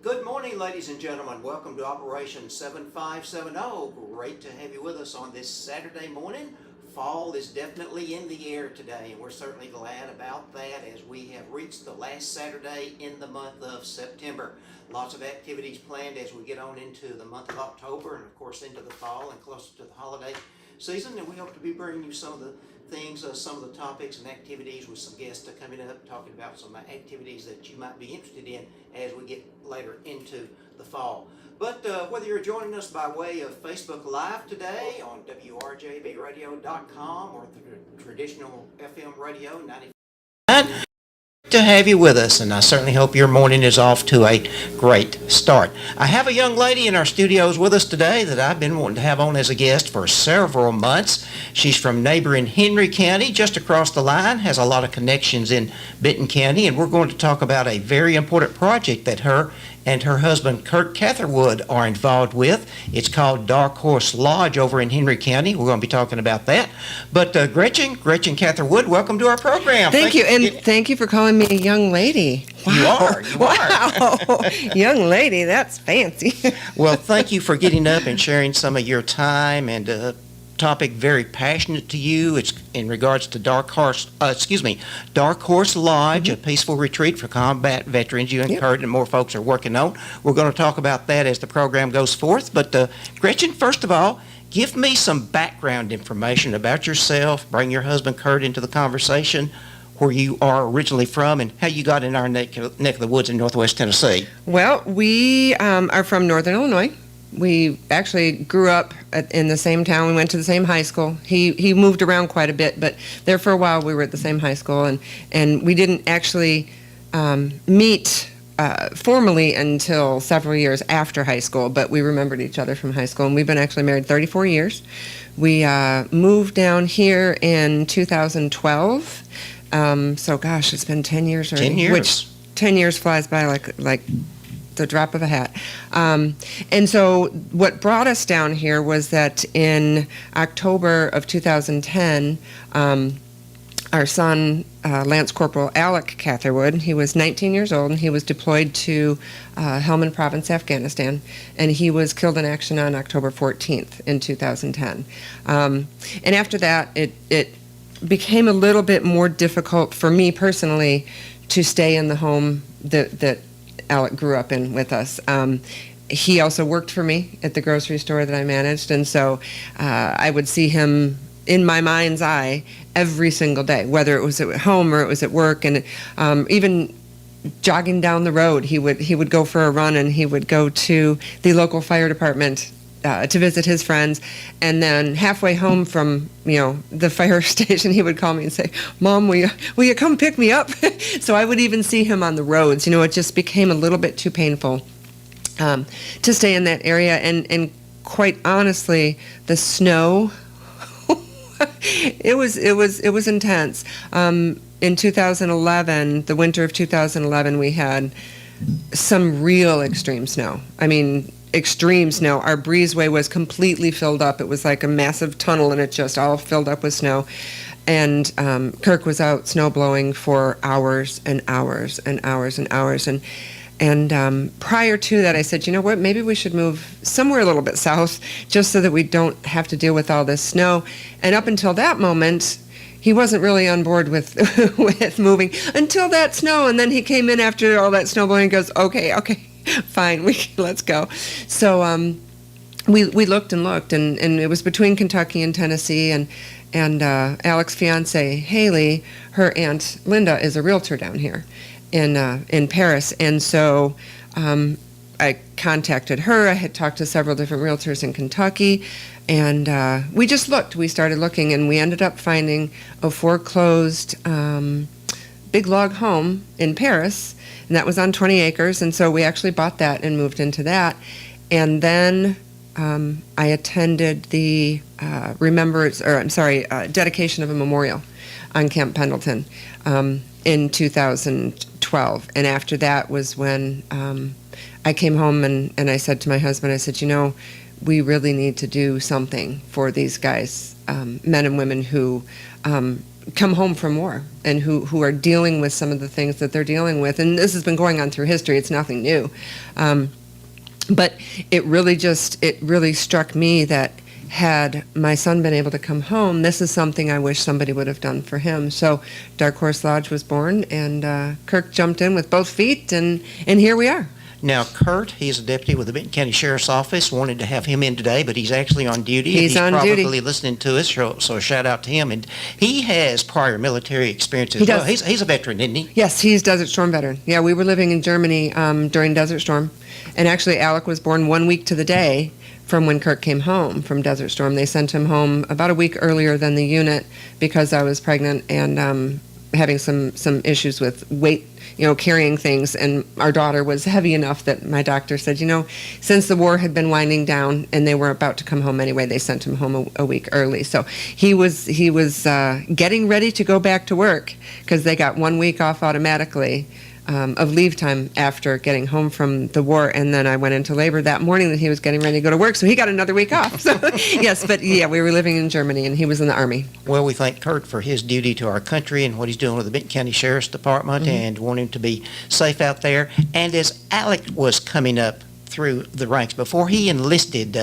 Good morning, ladies and gentlemen. Welcome to Operation 7570. Great to have you with us on this Saturday morning. Fall is definitely in the air today, and we're certainly glad about that as we have reached the last Saturday in the month of September. Lots of activities planned as we get on into the month of October and, of course, into the fall and closer to the holiday season. And we hope to be bringing you some of the things, some of the topics and activities with some guests coming up, talking about some activities that you might be interested in as we get later into the fall. But whether you're joining us by way of Facebook Live today on WRJBradio.com or the traditional FM radio 95. To have you with us, and I certainly hope your morning is off to a great start. I have a young lady in our studios with us today that I've been wanting to have on as a guest for several months. She's from neighboring Henry County, just across the line, has a lot of connections in Benton County, and we're going to talk about a very important project that her and her husband, Kurt Catherwood, are involved with. It's called Darkhorse Lodge over in Henry County. We're going to be talking about that. But Gretchen Catherwood, welcome to our program. Thank you, and thank you for calling me a young lady. Wow. You are. Wow. Young lady, that's fancy. Well, thank you for getting up and sharing some of your time and topic very passionate to you. It's in regards to Darkhorse Lodge, a peaceful retreat for combat veterans. You and Kurt and more folks are working on. We're going to talk about that as the program goes forth. But Gretchen, first of all, give me some background information about yourself. Bring your husband Kurt into the conversation, where you are originally from, and how you got in our neck of the woods in Northwest Tennessee. Well, we are from Northern Illinois. We actually grew up in the same town. We went to the same high school. He moved around quite a bit, but there for a while we were at the same high school, and we didn't actually meet formally until several years after high school, but we remembered each other from high school, and we've been actually married 34 years. We moved down here in 2012, so gosh, it's been 10 years already. 10 years. Which 10 years flies by like the drop of a hat. And so what brought us down here was that in October of 2010, our son, Lance Corporal Alec Catherwood, he was 19 years old, and he was deployed to Helmand Province, Afghanistan, and he was killed in action on October 14th in 2010. And after that, it became a little bit more difficult for me personally to stay in the home that Alec grew up in with us. He also worked for me at the grocery store that I managed, and so I would see him in my mind's eye every single day, whether it was at home or it was at work, and even jogging down the road, he would go for a run, and he would go to the local fire department to visit his friends, and then halfway home from the fire station, he would call me and say, "Mom, will you come pick me up?" So I would even see him on the roads. It just became a little bit too painful to stay in that area, and quite honestly, the snow, it was intense. In 2011, the winter of 2011, we had some real extreme snow. I mean, extreme snow. Our breezeway was completely filled up. It was like a massive tunnel, and it just all filled up with snow. And Kirk was out snow blowing for hours and hours and hours and hours. And prior to that, I said, you know what, maybe we should move somewhere a little bit south just so that we don't have to deal with all this snow. And up until that moment, he wasn't really on board with with moving until that snow. And then he came in after all that snow blowing and goes, okay, fine, let's go. So we looked and looked, and it was between Kentucky and Tennessee, and Alec's fiance Haley, her aunt Linda is a realtor down here in Paris, and so I contacted her. I had talked to several different realtors in Kentucky, and we just looked. We started looking, and we ended up finding a foreclosed big log home in Paris, and that was on 20 acres, and so we actually bought that and moved into that. And then I attended the dedication of a memorial on Camp Pendleton in 2012. And after that was when I came home and I said to my husband, I said, we really need to do something for these guys, men and women who come home from war and who are dealing with some of the things that they're dealing with. And this has been going on through history. It's nothing new. But it really struck me that had my son been able to come home, this is something I wish somebody would have done for him. So Darkhorse Lodge was born, and Kirk jumped in with both feet, and here we are. Now, Kurt, he's a deputy with the Benton County Sheriff's Office. Wanted to have him in today, but he's actually on duty. He's on duty. Probably listening to us, so a shout out to him. And he has prior military experience as He well. does. He's a veteran, isn't he? Yes, he's Desert Storm veteran. Yeah, we were living in Germany during Desert Storm, and actually Alec was born 1 week to the day from when Kirk came home from Desert Storm. They sent him home about a week earlier than the unit because I was pregnant and having some issues with weight, carrying things, and our daughter was heavy enough that my doctor said, since the war had been winding down and they were about to come home anyway, they sent him home a week early. So he was getting ready to go back to work because they got 1 week off automatically of leave time after getting home from the war, and then I went into labor that morning that he was getting ready to go to work, so he got another week off. So yes, but yeah, we were living in Germany and he was in the Army. Well, we thank Kurt for his duty to our country and what he's doing with the Benton County Sheriff's Department, and want him to be safe out there. And as Alec was coming up through the ranks, before he enlisted,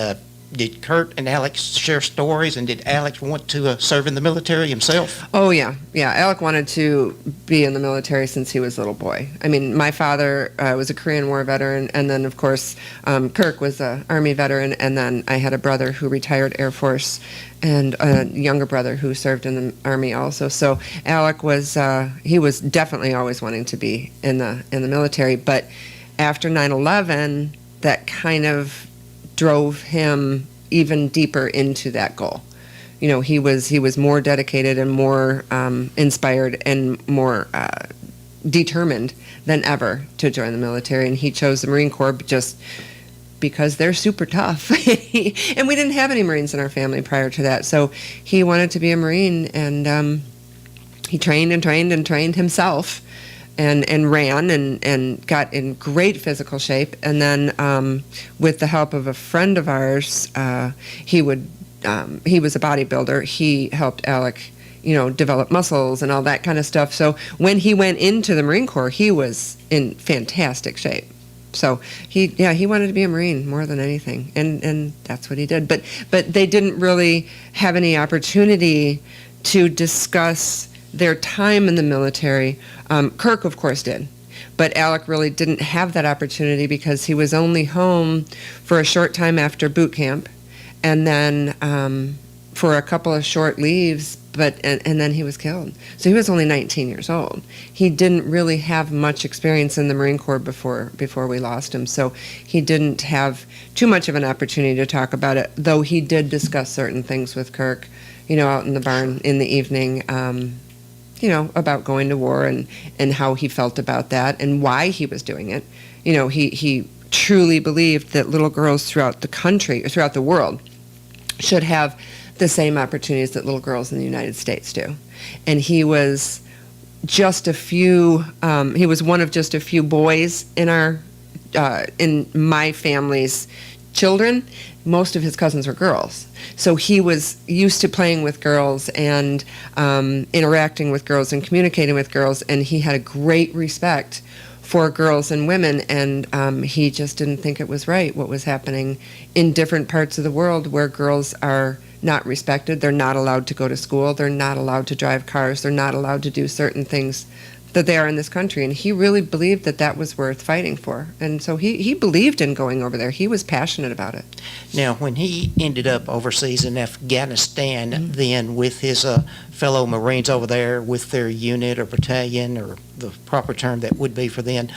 did Kurt and Alex share stories, and did Alex want to serve in the military himself? Oh, yeah. Alec wanted to be in the military since he was a little boy. I mean, my father was a Korean War veteran, and then, of course, Kirk was an Army veteran, and then I had a brother who retired Air Force and a younger brother who served in the Army also. So Alec he was definitely always wanting to be in the military, but after 9/11, that kind of drove him even deeper into that goal. He was more dedicated and more inspired and more determined than ever to join the military, and he chose the Marine Corps just because they're super tough. And we didn't have any Marines in our family prior to that, so he wanted to be a Marine, and he trained and trained and trained himself. And ran and got in great physical shape. And then with the help of a friend of ours, he was a bodybuilder. He helped Alec, develop muscles and all that kind of stuff. So when he went into the Marine Corps, he was in fantastic shape. So he wanted to be a Marine more than anything, and that's what he did. But they didn't really have any opportunity to discuss their time in the military. Kirk, of course, did. But Alec really didn't have that opportunity because he was only home for a short time after boot camp, and then for a couple of short leaves, and then he was killed. So he was only 19 years old. He didn't really have much experience in the Marine Corps before we lost him, so he didn't have too much of an opportunity to talk about it, though he did discuss certain things with Kirk, out in the barn in the evening, about going to war and how he felt about that and why he was doing it. He truly believed that little girls throughout the country, or throughout the world, should have the same opportunities that little girls in the United States do. And he was he was one of just a few boys in my family's children. Most of his cousins were girls. So he was used to playing with girls and interacting with girls and communicating with girls, and he had a great respect for girls and women, and he just didn't think it was right what was happening in different parts of the world where girls are not respected. They're not allowed to go to school. They're not allowed to drive cars. They're not allowed to do certain things that they are in this country, and he really believed that was worth fighting for, and so he believed in going over there. He was passionate about it. Now, when he ended up overseas in Afghanistan, then with his fellow Marines over there, with their unit or battalion, or the proper term that would be for them,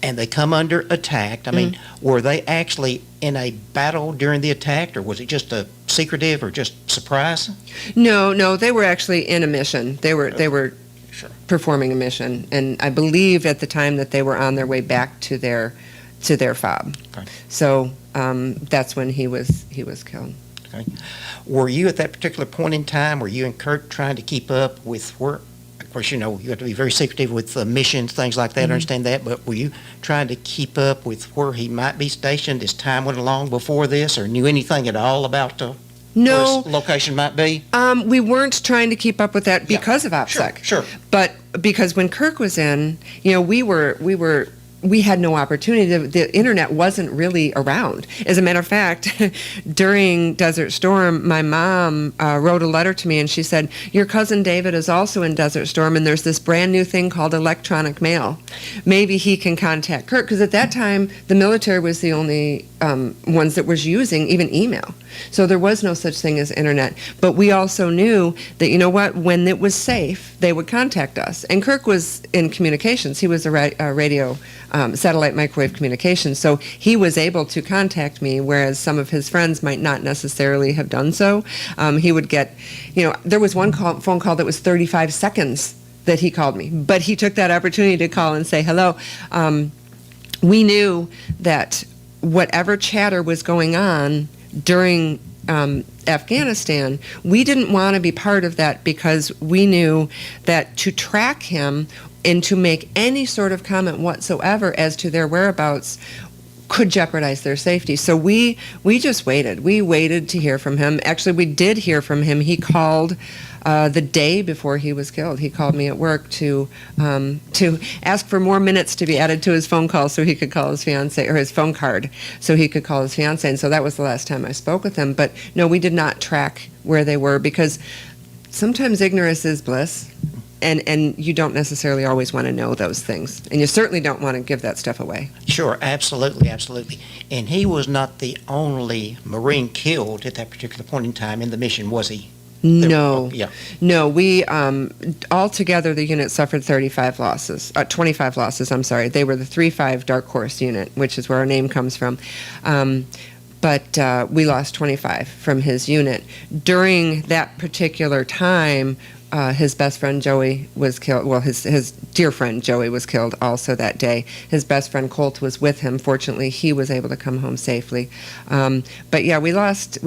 and they come under attack, I mean, were they actually in a battle during the attack, or was it just a secretive or just surprise? No, they were actually in a mission. They were Sure. performing a mission, and I believe at the time that they were on their way back to their fob. Okay. So that's when he was killed. Okay. Were you at that particular point in time, were you and Kurt trying to keep up with where, of course, you have to be very secretive with missions, things like that, I understand that, but were you trying to keep up with where he might be stationed as time went along before this, or knew anything at all about No. Where his location might be? We weren't trying to keep up with that Yeah. because of OPSEC. Sure. But because when Kirk was in, we had no opportunity. The internet wasn't really around. As a matter of fact, during Desert Storm, my mom wrote a letter to me and she said, "Your cousin David is also in Desert Storm and there's this brand new thing called electronic mail. Maybe he can contact Kirk." Because at that time, the military was the only ones that was using even email. So there was no such thing as internet. But we also knew that, you know what, when it was safe, they would contact us. And Kirk was in communications. He was a radio, satellite microwave communications. So he was able to contact me, whereas some of his friends might not necessarily have done so. He would get, there was one phone call that was 35 seconds that he called me. But he took that opportunity to call and say hello. We knew that whatever chatter was going on during Afghanistan, we didn't want to be part of that because we knew that to track him and to make any sort of comment whatsoever as to their whereabouts could jeopardize their safety. So we just waited. We waited to hear from him. Actually, we did hear from him. He called the day before he was killed. He called me at work to ask for more minutes to be added to his phone call so he could call his fiance, or his phone card, so he could call his fiance. And so that was the last time I spoke with him. But no, we did not track where they were because sometimes ignorance is bliss. And you don't necessarily always want to know those things. And you certainly don't want to give that stuff away. Sure, absolutely. And he was not the only Marine killed at that particular point in time in the mission, was he? No. Yeah. No, we, altogether, the unit suffered 25 losses, 25 losses, I'm sorry. They were the 3-5 Darkhorse unit, which is where our name comes from. But we lost 25 from his unit. During that particular time, his best friend Joey was killed. Well, his dear friend Joey was killed also that day. His best friend Colt was with him. Fortunately, he was able to come home safely. But yeah, we lost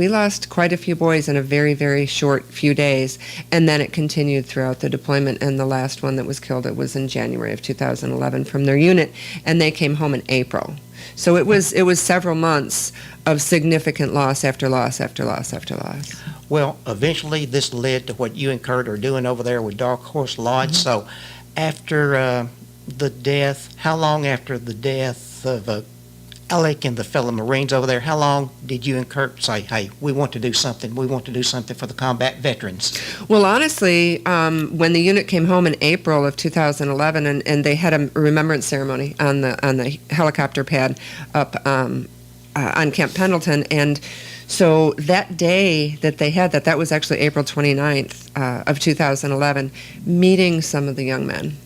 quite a few boys in a very, very short few days, and then it continued throughout the deployment. And the last one that was killed, it was in January of 2011 from their unit, and they came home in April. So it was several months of significant loss after loss after loss after loss. Well, eventually this led to what you and Kurt are doing over there with Darkhorse Lodge. Mm-hmm. So after the death, how long after the death of Alec and the fellow Marines over there, how long did you and Kurt say, hey, we want to do something for the combat veterans? Well, honestly, when the unit came home in April of 2011, and they had a remembrance ceremony on the helicopter pad up on Camp Pendleton, and so that day that they had that was actually April 29th of 2011, meeting some of the young men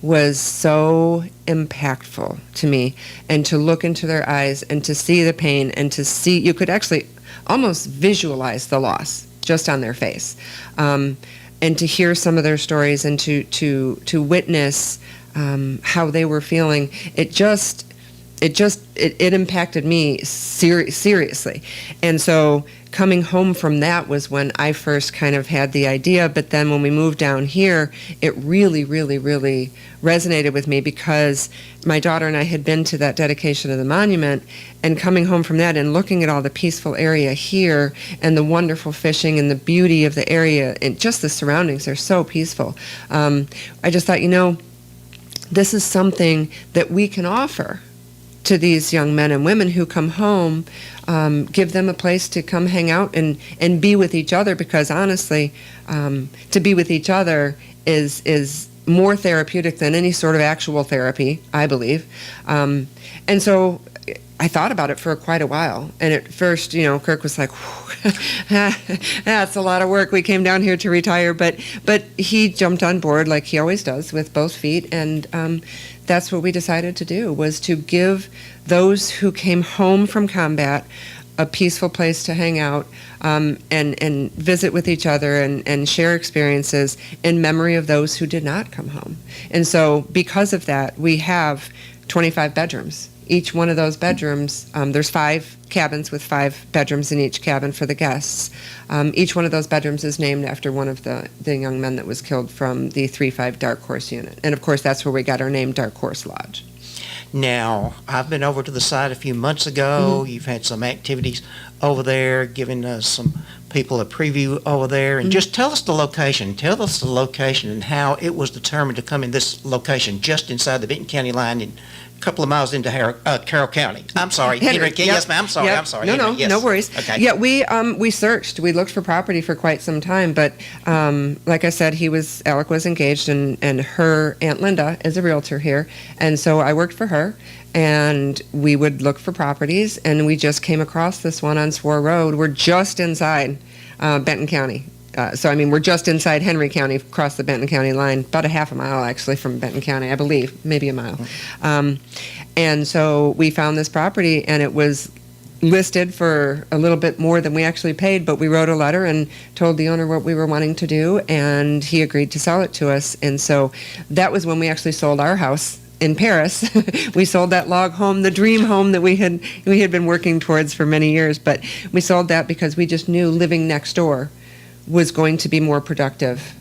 was so impactful to me, and to look into their eyes and to see the pain and to see, you could actually almost visualize the loss just on their face, and to hear some of their stories and to witness how they were feeling. It impacted me seriously. And so coming home from that was when I first kind of had the idea. But then when we moved down here, it really, really, really resonated with me, because my daughter and I had been to that dedication of the monument, and coming home from that and looking at all the peaceful area here and the wonderful fishing and the beauty of the area and just the surroundings are so peaceful. I just thought, this is something that we can offer to these young men and women who come home, give them a place to come hang out and be with each other, because honestly, to be with each other is more therapeutic than any sort of actual therapy, I believe. And so I thought about it for quite a while. And at first, Kirk was like, that's a lot of work. We came down here to retire. But he jumped on board like he always does with both feet. And that's what we decided to do, was to give those who came home from combat a peaceful place to hang out and visit with each other and share experiences in memory of those who did not come home. And so because of that, we have 25 bedrooms. Each one of those bedrooms, there's 5 cabins with 5 bedrooms in each cabin for the guests. Each one of those bedrooms is named after one of the young men that was killed from the 3-5 Darkhorse unit. And of course, that's where we got our name, Darkhorse Lodge. Now, I've been over to the site a few months ago. Mm-hmm. You've had some activities over there, giving us some people a preview over there, and just tell us the location. Tell us the location and how it was determined to come in this location just inside the Benton County line and a couple of miles into Carroll County. I'm sorry, Henry. Yep. Yes, ma'am. I'm sorry. Yep. I'm sorry. No, Henry, no, yes. no worries. Okay. Yeah, we searched. We looked for property for quite some time, but like I said, Alec was engaged, and her Aunt Linda is a realtor here, and so I worked for her, and we would look for properties, and we just came across this one on Swore Road. We're just inside Benton County. We're just inside Henry County, across the Benton County line, about a half a mile actually from Benton County, I believe, maybe a mile. And so we found this property, and it was listed for a little bit more than we actually paid, but we wrote a letter and told the owner what we were wanting to do, and he agreed to sell it to us. And so that was when we actually sold our house in Paris. We sold that log home, the dream home that we had been working towards for many years, but we sold that because we just knew living next door was going to be more productive,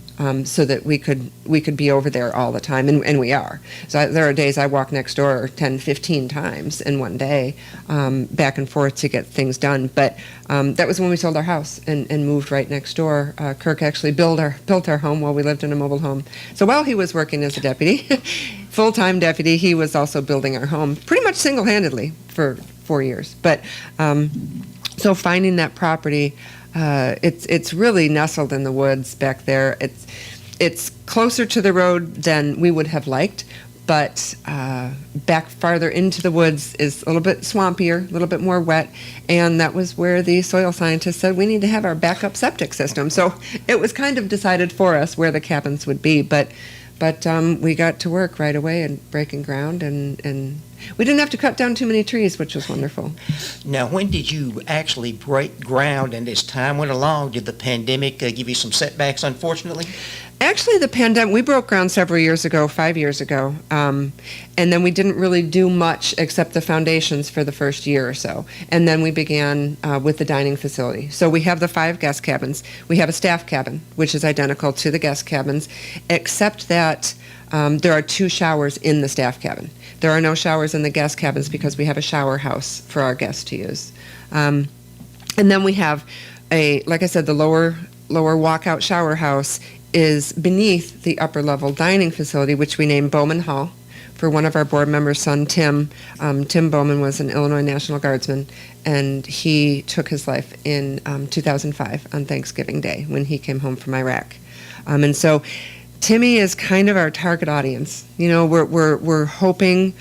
so that we could be over there all the time, and we are. So there are days I walk next door 10, 15 times in one day, back and forth to get things done. But that was when we sold our house and moved right next door. Kirk actually built our home while we lived in a mobile home. So while he was working as a deputy, full-time deputy, he was also building our home pretty much single-handedly for 4 years. But so finding that property, it's really nestled in the woods back there. It's closer to the road than we would have liked, but back farther into the woods is a little bit swampier, a little bit more wet, and that was where the soil scientists said we need to have our backup septic system. So it was kind of decided for us where the cabins would be, but we got to work right away and breaking ground, and we didn't have to cut down too many trees, which was wonderful. Now, when did you actually break ground, and as time went along, did the pandemic give you some setbacks, unfortunately? Actually, the pandemic, we broke ground several years ago, 5 years ago, and then we didn't really do much except the foundations for the first year or so. And then we began with the dining facility. So we have the 5 guest cabins. We have a staff cabin, which is identical to the guest cabins, except that there are 2 showers in the staff cabin. There are no showers in the guest cabins because we have a shower house for our guests to use. And then we have like I said, the lower walkout shower house is beneath the upper level dining facility, which we named Bowman Hall for one of our board members' son, Tim. Tim Bowman was an Illinois National Guardsman, and he took his life in 2005 on Thanksgiving Day when he came home from Iraq. And so Timmy is kind of our target audience. You know, we're hoping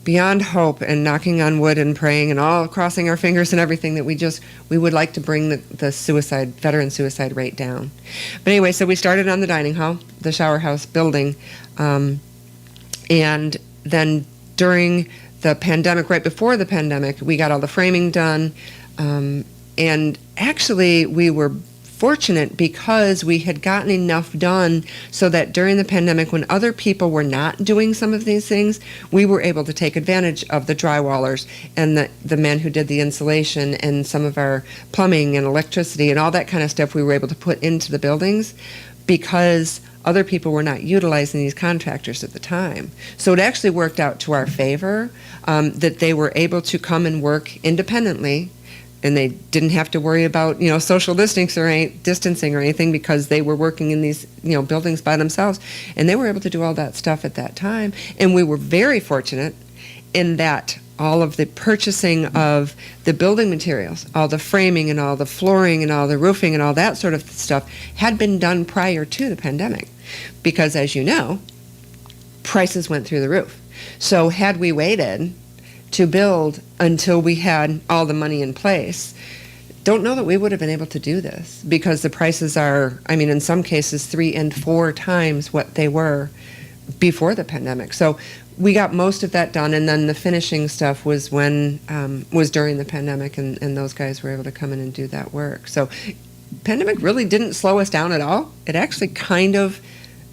beyond hope and knocking on wood and praying and all crossing our fingers and everything that we would like to bring the veteran suicide rate down. But anyway, so we started on the dining hall, the shower house building, and then during the pandemic, right before the pandemic, we got all the framing done, and actually we were fortunate because we had gotten enough done so that during the pandemic, when other people were not doing some of these things, we were able to take advantage of the drywallers and the men who did the insulation and some of our plumbing and electricity and all that kind of stuff we were able to put into the buildings because other people were not utilizing these contractors at the time. So it actually worked out to our favor that they were able to come and work independently, and they didn't have to worry about, social distancing or anything because they were working in these, buildings by themselves. And they were able to do all that stuff at that time. And we were very fortunate in that all of the purchasing of the building materials, all the framing and all the flooring and all the roofing and all that sort of stuff had been done prior to the pandemic. Because as you know, prices went through the roof. So had we waited to build until we had all the money in place, don't know that we would have been able to do this because the prices are, in some cases 3 and 4 times what they were before the pandemic. So we got most of that done, and then the finishing stuff was during the pandemic, and those guys were able to come in and do that work. So pandemic really didn't slow us down at all. It actually kind of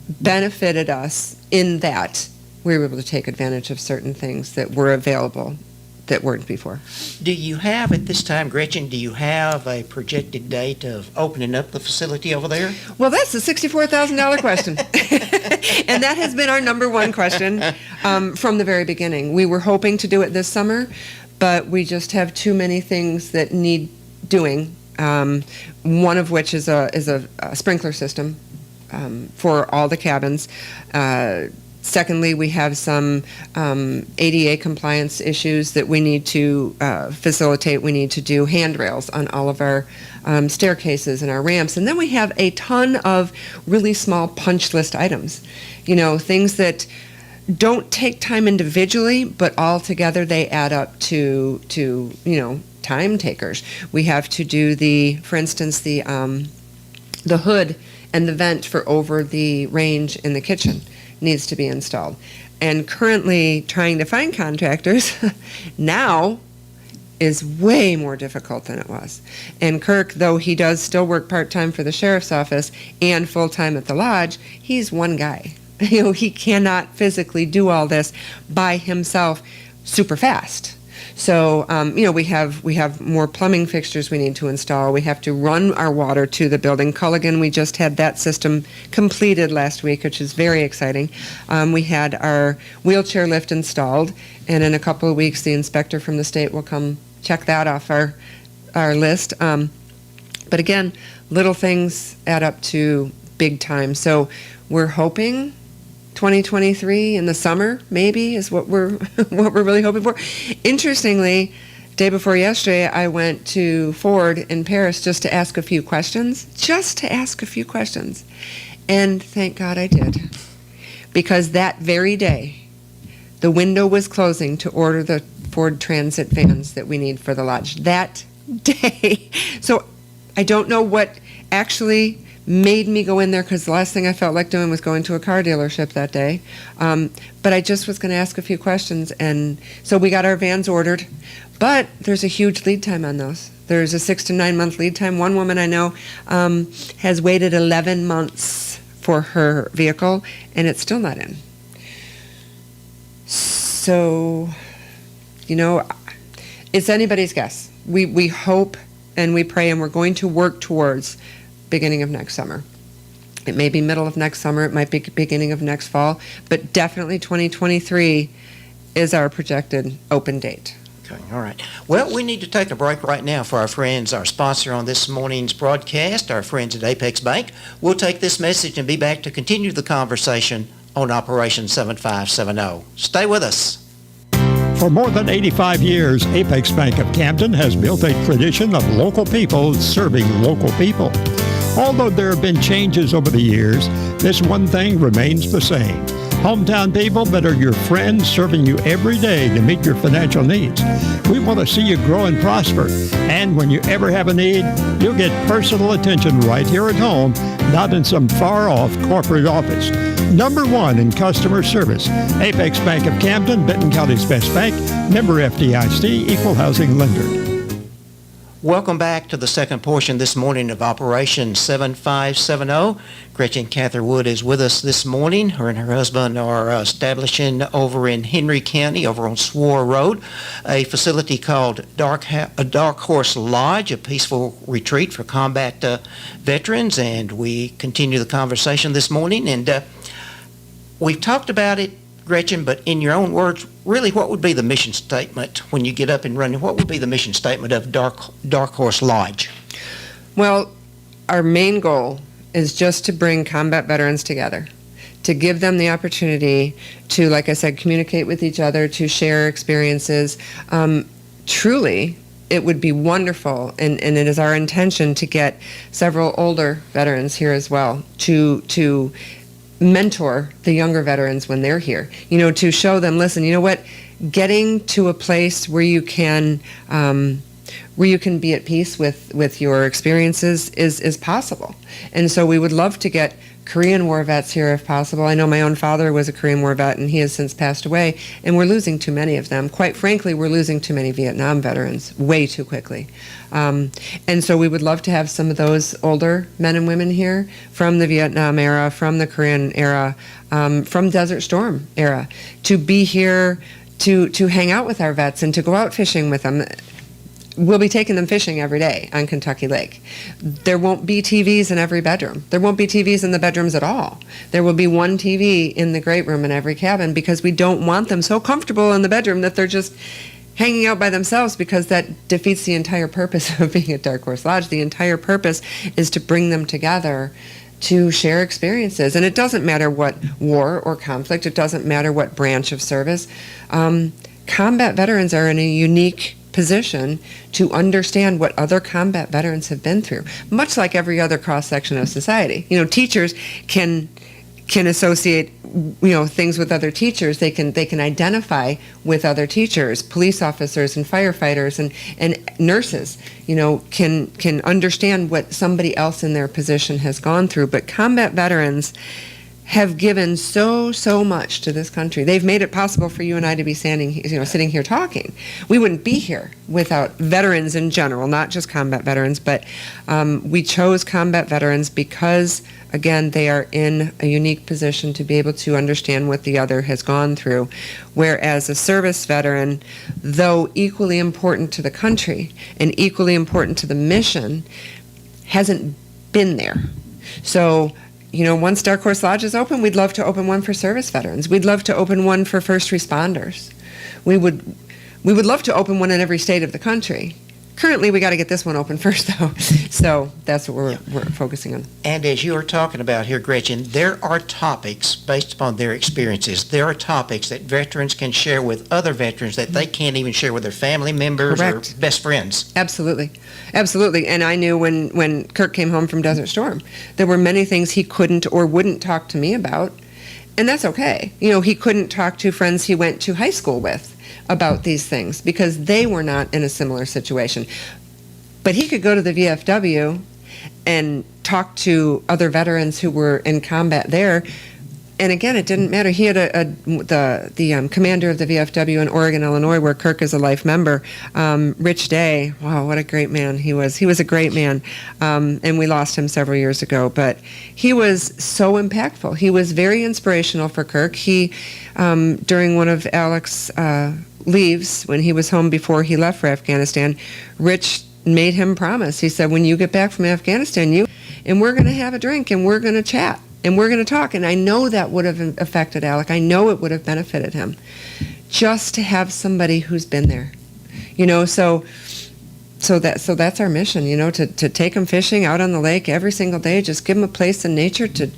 benefited us in that we were able to take advantage of certain things that were available that weren't before. Do you have, at this time, Gretchen, do you have a projected date of opening up the facility over there? Well, that's the $64,000 question. And that has been our number one question from the very beginning. We were hoping to do it this summer, but we just have too many things that need doing one of which is a sprinkler system for all the cabins. Secondly, we have some ADA compliance issues that we need to facilitate. We need to do handrails on all of our staircases and our ramps. And then we have a ton of really small punch list items, things that don't take time individually, but all together they add up to time takers. We have to do for instance, the hood and the vent for over the range in the kitchen needs to be installed. And currently trying to find contractors now is way more difficult than it was. And Kirk, though he does still work part-time for the sheriff's office and full-time at the lodge, he's one guy. He cannot physically do all this by himself super fast. So, we have more plumbing fixtures we need to install. We have to run our water to the building. Culligan, we just had that system completed last week, which is very exciting. We had our wheelchair lift installed, and in a couple of weeks, the inspector from the state will come check that off our list. But again, little things add up to big time. So we're hoping 2023 in the summer, maybe, is what we're really hoping for. Interestingly, day before yesterday, I went to Ford in Paris just to ask a few questions. And thank God I did. Because that very day, the window was closing to order the Ford Transit vans that we need for the lodge. That day. So I don't know what actually made me go in there, because the last thing I felt like doing was going to a car dealership that day. But I just was going to ask a few questions, and so we got our vans ordered. But there's a huge lead time on those. There's a 6 to 9 month lead time. One woman I know has waited 11 months for her vehicle, and it's still not in. So, it's anybody's guess. We hope and we pray, and we're going to work towards beginning of next summer. It may be middle of next summer, it might be beginning of next fall, but definitely 2023 is our projected open date. Okay, all right. Well, we need to take a break right now for our friends, our sponsor on this morning's broadcast, our friends at Apex Bank. We'll take this message and be back to continue the conversation on Operation 7570. Stay with us. For more than 85 years, Apex Bank of Camden has built a tradition of local people serving local people. Although there have been changes over the years, this one thing remains the same. Hometown people that are your friends serving you every day to meet your financial needs. We want to see you grow and prosper. And when you ever have a need, you'll get personal attention right here at home, not in some far-off corporate office. Number one in customer service. Apex Bank of Camden, Benton County's best bank, member FDIC, equal housing lender. Welcome back to the second portion this morning of Operation 7570. Gretchen Catherwood is with us this morning. Her and her husband are establishing over in Henry County, over on Swore Road, a facility called Darkhorse Lodge, a peaceful retreat for combat veterans. And we continue the conversation this morning. And we've talked about it, Gretchen, but in your own words, really, what would be the mission statement when you get up and running? What would be the mission statement of Darkhorse Lodge? Well, our main goal is just to bring combat veterans together, to give them the opportunity to, like I said, communicate with each other, to share experiences. Truly, it would be wonderful, and it is our intention to get several older veterans here as well, to mentor the younger veterans when they're here, to show them, listen, you know what, getting to a place where you can be at peace with your experiences is possible. And so we would love to get Korean War vets here if possible. I know my own father was a Korean War vet, and he has since passed away, and we're losing too many of them. Quite frankly, we're losing too many Vietnam veterans way too quickly. And so we would love to have some of those older men and women here from the Vietnam era, from the Korean era, from Desert Storm era, to be here to hang out with our vets and to go out fishing with them. We'll be taking them fishing every day on Kentucky Lake. There won't be TVs in every bedroom. There won't be TVs in the bedrooms at all. There will be one TV in the great room in every cabin, because we don't want them so comfortable in the bedroom that they're just hanging out by themselves, because that defeats the entire purpose of being at Darkhorse Lodge. The entire purpose is to bring them together to share experiences. And it doesn't matter what war or conflict, it doesn't matter what branch of service. Combat veterans are in a unique position to understand what other combat veterans have been through, much like every other cross-section of society. Teachers can associate things with other teachers. They can identify with other teachers. Police officers and firefighters and nurses can understand what somebody else in their position has gone through. But combat veterans have given so much to this country. They've made it possible for you and I to be sitting here talking. We wouldn't be here without veterans in general, not just combat veterans, but we chose combat veterans because, again, they are in a unique position to be able to understand what the other has gone through. Whereas a service veteran, though equally important to the country and equally important to the mission, hasn't been there. So, once Darkhorse Lodge is open, we'd love to open one for service veterans. We'd love to open one for first responders. We would love to open one in every state of the country. Currently, we got to get this one open first, though. So that's what we're focusing on. And as you are talking about here, Gretchen, there are topics based upon their experiences. There are topics that veterans can share with other veterans that they can't even share with their family members Correct. or best friends. Absolutely. And I knew when Kirk came home from Desert Storm, there were many things he couldn't or wouldn't talk to me about. And that's okay. He couldn't talk to friends he went to high school with about these things because they were not in a similar situation. But he could go to the VFW and talk to other veterans who were in combat there. And again, it didn't matter. He had the commander of the VFW in Oregon, Illinois, where Kirk is a life member, Rich Day. Wow, what a great man he was. He was a great man, and we lost him several years ago. But he was so impactful. He was very inspirational for Kirk. He, during one of Alec's leaves, when he was home before he left for Afghanistan, Rich made him promise. He said, when you get back from Afghanistan, and we're going to have a drink, and we're going to chat. And we're going to talk, and I know that would have affected Alec. I know it would have benefited him, just to have somebody who's been there, So that's our mission, to take them fishing out on the lake every single day. Just give them a place in nature to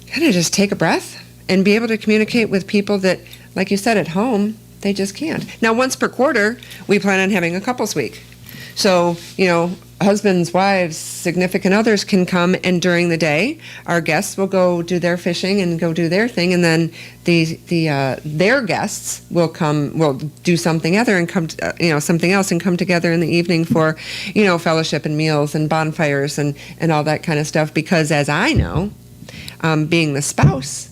kind of just take a breath and be able to communicate with people that, like you said, at home they just can't. Now, once per quarter, we plan on having a couples week. So, husbands, wives, significant others can come, and during the day, our guests will go do their fishing and go do their thing, and then their guests will do something other and come, something else, and come together in the evening for, fellowship and meals and bonfires and all that kind of stuff. Because as I know, being the spouse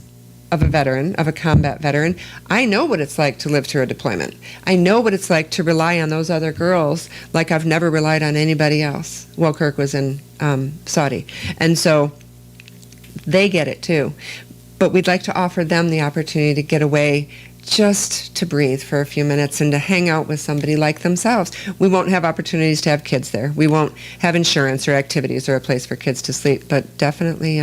of a veteran, of a combat veteran, I know what it's like to live through a deployment. I know what it's like to rely on those other girls like I've never relied on anybody else. Well, Kirk was in Saudi. And so they get it too. But we'd like to offer them the opportunity to get away, just to breathe for a few minutes and to hang out with somebody like themselves. We won't have opportunities to have kids there. We won't have insurance or activities or a place for kids to sleep, but definitely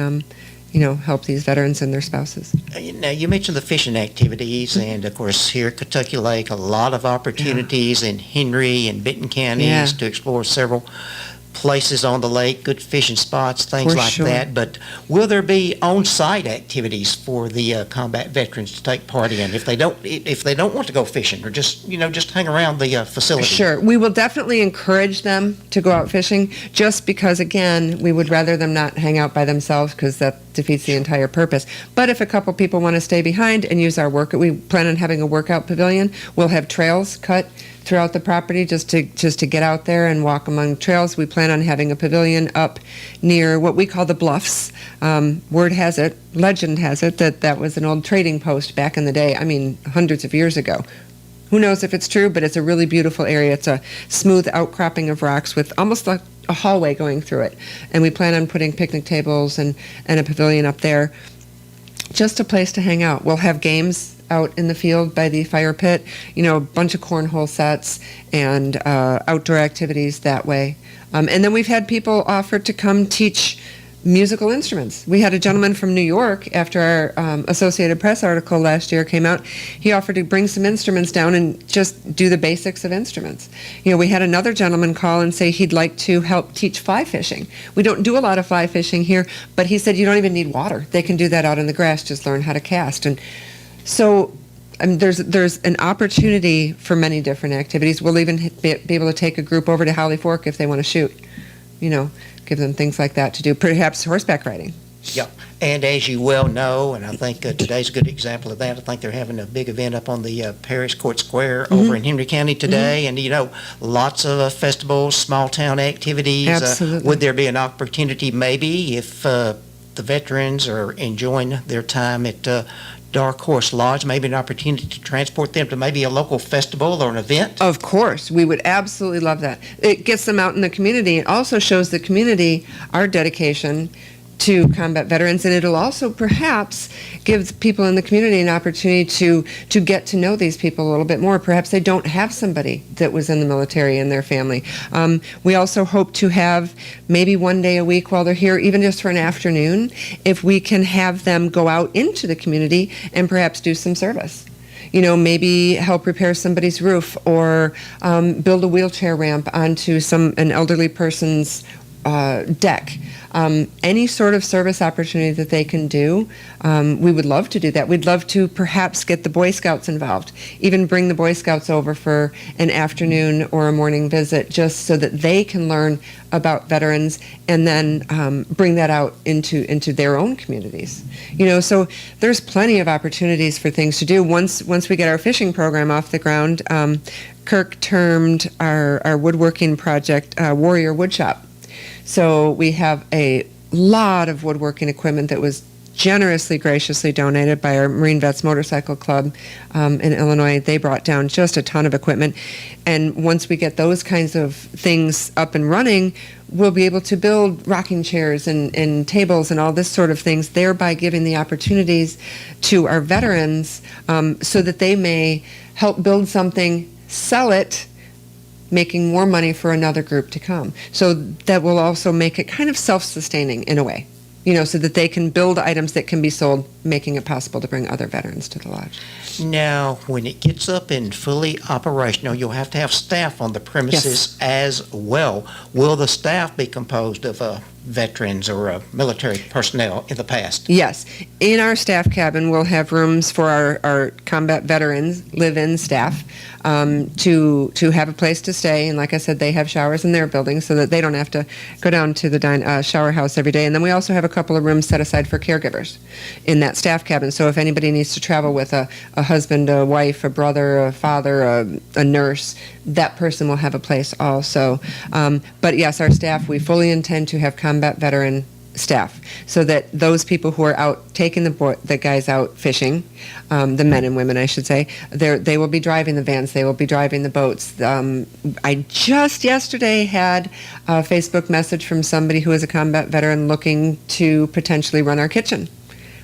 help these veterans and their spouses. Now, you mentioned the fishing activities, and of course here at Kentucky Lake, a lot of opportunities in Henry and Benton counties to explore several places on the lake, good fishing spots, things like that. But will there be on-site activities for the combat veterans to take part in if they don't want to go fishing or just hang around the facility? Sure, we will definitely encourage them to go out fishing, just because, again, we would rather them not hang out by themselves, because that defeats the entire purpose. But if a couple people want to stay behind and use our we plan on having a workout pavilion. We'll have trails cut throughout the property just to get out there and walk among trails. We plan on having a pavilion up near what we call the Bluffs. Word has it, legend has it, that was an old trading post back in the day. I mean, hundreds of years ago. Who knows if it's true, but it's a really beautiful area. It's a smooth outcropping of rocks with almost like a hallway going through it. And we plan on putting picnic tables and a pavilion up there. Just a place to hang out. We'll have games out in the field by the fire pit, a bunch of cornhole sets and outdoor activities that way. And then we've had people offer to come teach musical instruments. We had a gentleman from New York, after our Associated Press article last year came out, he offered to bring some instruments down and just do the basics of instruments. We had another gentleman call and say he'd like to help teach fly fishing. We don't do a lot of fly fishing here, but he said you don't even need water. They can do that out in the grass, just learn how to cast. And so there's an opportunity for many different activities. We'll even be able to take a group over to Holly Fork if they want to shoot, give them things like that to do, perhaps horseback riding. Yeah, and as you well know, and I think today's a good example of that, I think they're having a big event up on the Parish Court Square over in Henry County today, and lots of festivals, small town activities. Absolutely. Would there be an opportunity maybe if the veterans are enjoying their time at Darkhorse Lodge, maybe an opportunity to transport them to maybe a local festival or an event? Of course, we would absolutely love that. It gets them out in the community. It also shows the community our dedication to combat veterans, and it'll also perhaps give people in the community an opportunity to get to know these people a little bit more. Perhaps they don't have somebody that was in the military in their family. We also hope to have maybe one day a week while they're here, even just for an afternoon, if we can have them go out into the community and perhaps do some service. Maybe help repair somebody's roof, or build a wheelchair ramp onto an elderly person's deck. Any sort of service opportunity that they can do, we would love to do that. We'd love to perhaps get the Boy Scouts involved, even bring the Boy Scouts over for an afternoon or a morning visit, just so that they can learn about veterans, and then bring that out into their own communities. So there's plenty of opportunities for things to do. Once we get our fishing program off the ground, Kirk termed our woodworking project Warrior Woodshop. So we have a lot of woodworking equipment that was generously, graciously donated by our Marine Vets Motorcycle Club in Illinois. They brought down just a ton of equipment. And once we get those kinds of things up and running, we'll be able to build rocking chairs and tables and all this sort of things, thereby giving the opportunities to our veterans so that they may help build something, sell it, making more money for another group to come. So that will also make it kind of self-sustaining in a way, so that they can build items that can be sold, making it possible to bring other veterans to the lodge. Now, when it gets up and fully operational, you'll have to have staff on the premises as well. Will the staff be composed of veterans or military personnel in the past? Yes. In our staff cabin, we'll have rooms for our combat veterans, live-in staff, to have a place to stay. And like I said, they have showers in their building so that they don't have to go down to the shower house every day. And then we also have a couple of rooms set aside for caregivers in that staff cabin. So if anybody needs to travel with a husband, a wife, a brother, a father, a nurse, that person will have a place also. But yes, our staff, we fully intend to have combat veteran staff, so that those people who are out taking the guys out fishing, the men and women, I should say, they will be driving the vans, they will be driving the boats. I just yesterday had a Facebook message from somebody who is a combat veteran looking to potentially run our kitchen,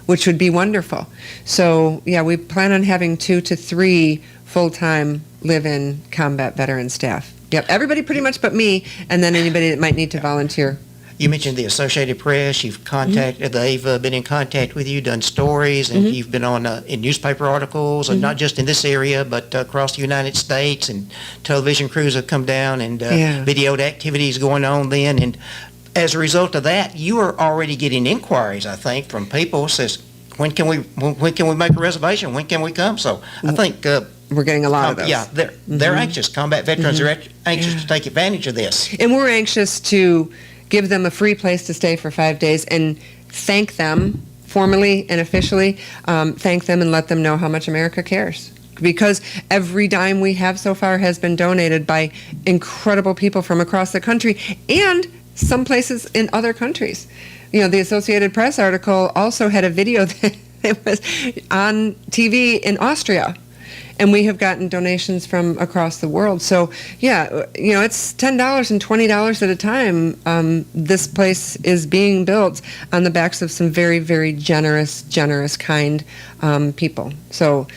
which would be wonderful. So yeah, we plan on having 2 to 3 full-time live-in combat veteran staff. Yep, everybody pretty much but me, and then anybody that might need to volunteer. You mentioned the Associated Press. You've contacted, they've been in contact with you, done stories, and you've been on in newspaper articles, and not just in this area, but across the United States. And television crews have come down and videoed activities going on then. And as a result of that, you are already getting inquiries, I think, from people says, when can we make a reservation? When can we come? So I think we're getting a lot of those. Yeah, they're anxious. Combat veterans are anxious to take advantage of this. And we're anxious to give them a free place to stay for 5 days and thank them formally and officially, thank them and let them know how much America cares. Because every dime we have so far has been donated by incredible people from across the country and some places in other countries. The Associated Press article also had a video that was on TV in Austria. And we have gotten donations from across the world. So, yeah, it's $10 and $20 at a time. This place is being built on the backs of some very, very generous, kind people. So,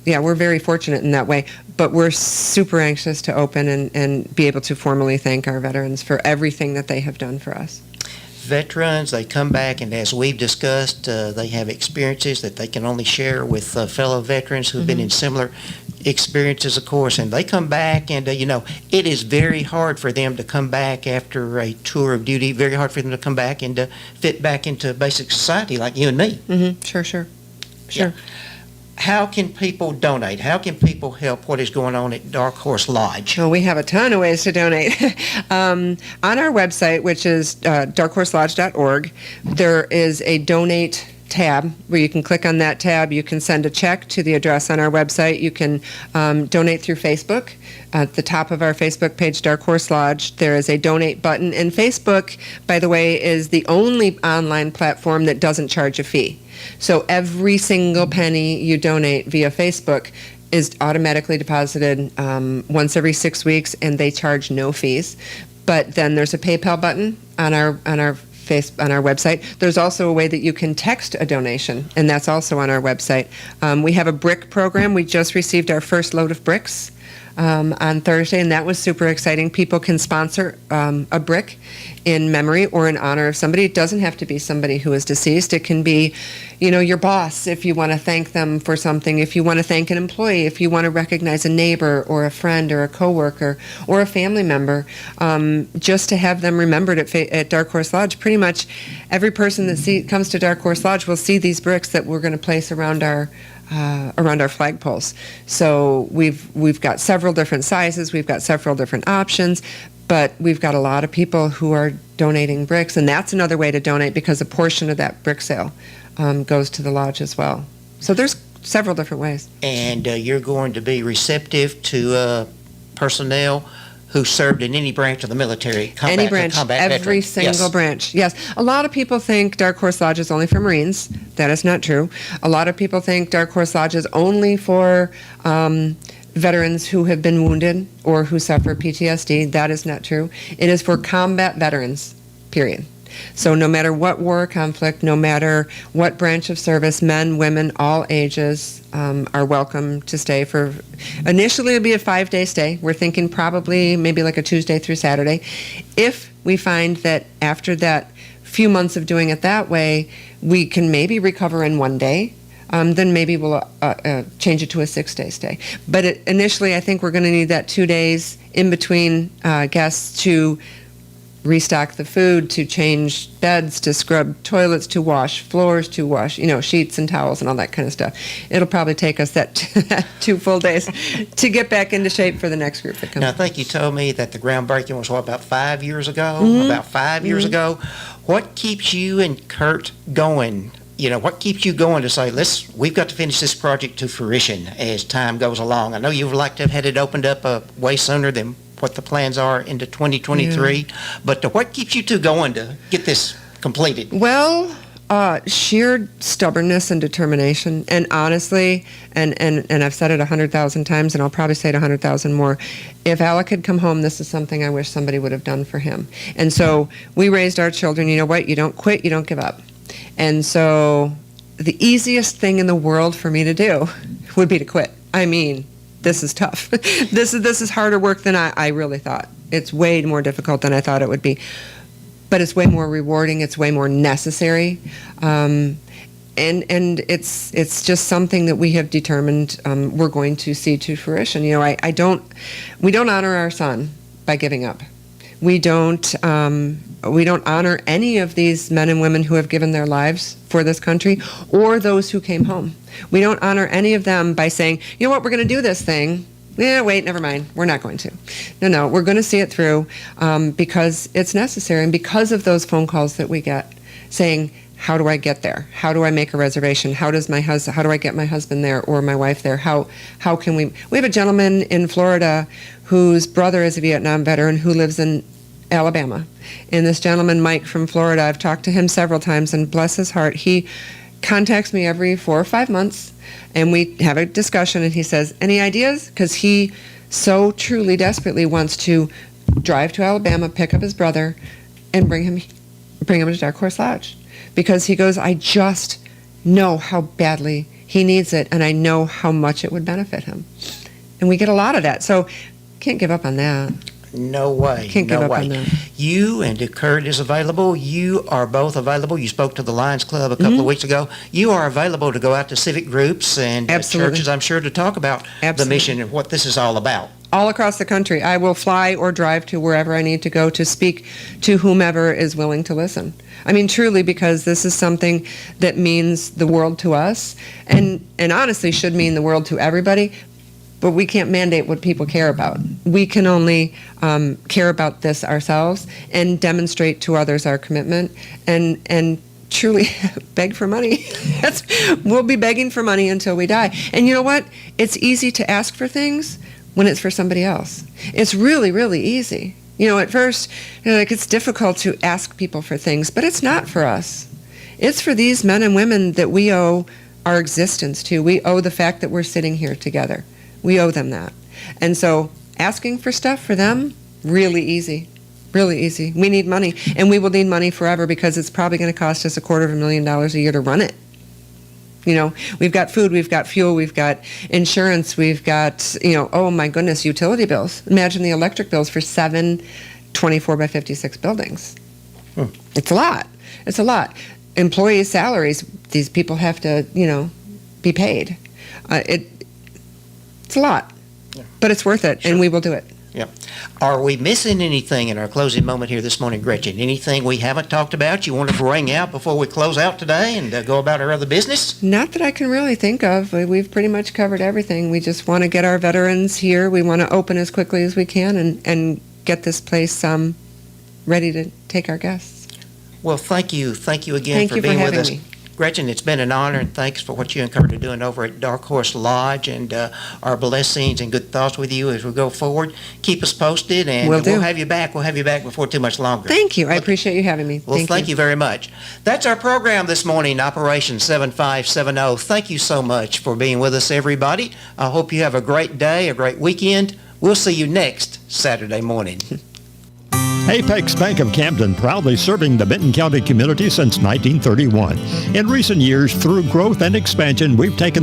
yeah, we're very fortunate in that way. But we're super anxious to open and be able to formally thank our veterans for everything that they have done for us. veterans. They come back, and as we've discussed, they have experiences that they can only share with fellow veterans who've been in similar experiences, of course. And they come back, and it is very hard for them to come back after a tour of duty. Very hard for them to come back and to fit back into basic society like you and me. Sure. Yeah. How can people donate? How can people help what is going on at Darkhorse Lodge? Well, we have a ton of ways to donate. On our website, which is darkhorselodge.org, there is a donate tab where you can click on that tab. You can send a check to the address on our website. You can donate through Facebook. At the top of our Facebook page, Darkhorse Lodge, there is a donate button. And Facebook, by the way, is the only online platform that doesn't charge a fee. So every single penny you donate via Facebook is automatically deposited once every 6 weeks, and they charge no fees. But then there's a PayPal button on our website. There's also a way that you can text a donation, and that's also on our website. We have a brick program. We just received our first load of bricks on Thursday, and that was super exciting. People can sponsor a brick in memory or in honor of somebody. It doesn't have to be somebody who is deceased. It can be, your boss, if you want to thank them for something, if you want to thank an employee, if you want to recognize a neighbor or a friend or a coworker or a family member, just to have them remembered at Darkhorse Lodge. Pretty much every person that comes to Darkhorse Lodge will see these bricks that we're going to place around our flagpoles. So we've got several different sizes, we've got several different options, but we've got a lot of people who are donating bricks, and that's another way to donate because a portion of that brick sale goes to the lodge as well. So there's several different ways. And you're going to be receptive to personnel who served in any branch of the military, any branch, every single branch. Yes. A lot of people think Darkhorse Lodge is only for Marines. That is not true. A lot of people think Darkhorse Lodge is only for veterans who have been wounded or who suffer PTSD. That is not true. It is for combat veterans, period. So no matter what war or conflict, no matter what branch of service, men, women, all ages are welcome to stay for, initially it'll be a 5-day stay. We're thinking probably maybe like a Tuesday through Saturday. If we find that after that few months of doing it that way, we can maybe recover in 1 day, then maybe we'll change it to a 6-day stay. But initially I think we're going to need that 2 days in between guests to restock the food, to change beds, to scrub toilets, to wash floors, to wash, sheets and towels and all that kind of stuff. It'll probably take us that 2 full days to get back into shape for the next group that comes. Now, I think you told me that the groundbreaking was, about 5 years ago? About 5 years ago. What keeps you and Kurt going? What keeps you going to say, we've got to finish this project to fruition as time goes along? I know you would like to have had it opened up way sooner than what the plans are into 2023, but what keeps you two going to get this completed? Well, sheer stubbornness and determination, and honestly, and I've said it 100,000 times, and I'll probably say it 100,000 more, if Alec had come home, this is something I wish somebody would have done for him. And so we raised our children, you don't quit, you don't give up. And so the easiest thing in the world for me to do would be to quit. I mean, this is tough. This is harder work than I really thought. It's way more difficult than I thought it would be. But it's way more rewarding. It's way more necessary. And it's just something that we have determined we're going to see to fruition. We don't honor our son by giving up. We don't honor any of these men and women who have given their lives for this country or those who came home. We don't honor any of them by saying, you know what, we're going to do this thing. Yeah, wait, never mind. We're not going to. No, we're going to see it through because it's necessary and because of those phone calls that we get saying, how do I get there? How do I make a reservation? How do I get my husband there or my wife there? How can we have a gentleman in Florida whose brother is a Vietnam veteran who lives in Alabama. And this gentleman, Mike from Florida, I've talked to him several times, and bless his heart, he contacts me every 4 or 5 months, and we have a discussion, and he says, any ideas? Because he so truly, desperately wants to drive to Alabama, pick up his brother, and bring him to Darkhorse Lodge. Because he goes, I just know how badly he needs it, and I know how much it would benefit him. And we get a lot of that, so can't give up on that. No way. Can't give no up way. on that. You and Kurt is available. You are both available. You spoke to the Lions Club a couple of weeks ago. You are available to go out to civic groups and Absolutely. churches, I'm sure, to talk about the Absolutely. mission and what this is all about. All across the country. I will fly or drive to wherever I need to go to speak to whomever is willing to listen. I mean, truly, because this is something that means the world to us, and honestly should mean the world to everybody, but we can't mandate what people care about. We can only care about this ourselves and demonstrate to others our commitment and truly beg for money. We'll be begging for money until we die. And you know what? It's easy to ask for things when it's for somebody else. It's really, really easy. You know, at first, like it's difficult to ask people for things, but it's not for us. It's for these men and women that we owe our existence to. We owe the fact that we're sitting here together. We owe them that. And so asking for stuff for them, really easy. Really easy. We need money, and we will need money forever because it's probably going to cost us $250,000 a year to run it. You know, we've got food, we've got fuel, we've got insurance, we've got, oh my goodness, utility bills. Imagine the electric bills for 7 24 by 56 buildings. It's a lot. It's a lot. Employees' salaries, these people have to, be paid. It's a lot, but it's worth it, and we will do it. Yeah. Are we missing anything in our closing moment here this morning, Gretchen? Anything we haven't talked about you want to bring out before we close out today and go about our other business? Not that I can really think of. We've pretty much covered everything. We just want to get our veterans here. We want to open as quickly as we can and get this place ready to take our guests. Well, thank you. Thank you again for Thank you being for with us. having me. Gretchen, it's been an honor, and thanks for what you and Kurt are doing over at Darkhorse Lodge, and our blessings and good thoughts with you as we go forward. Keep us posted, and Will do. we'll have you back. We'll have you back before too much longer. Thank you. I appreciate you having me. Well, thank you very much. That's our program this morning, Operation 7570. Thank you so much for being with us, everybody. I hope you have a great day, a great weekend. We'll see you next Saturday morning. Apex Bank of Camden, proudly serving the Benton County community since 1931. In recent years, through growth and expansion, we've taken the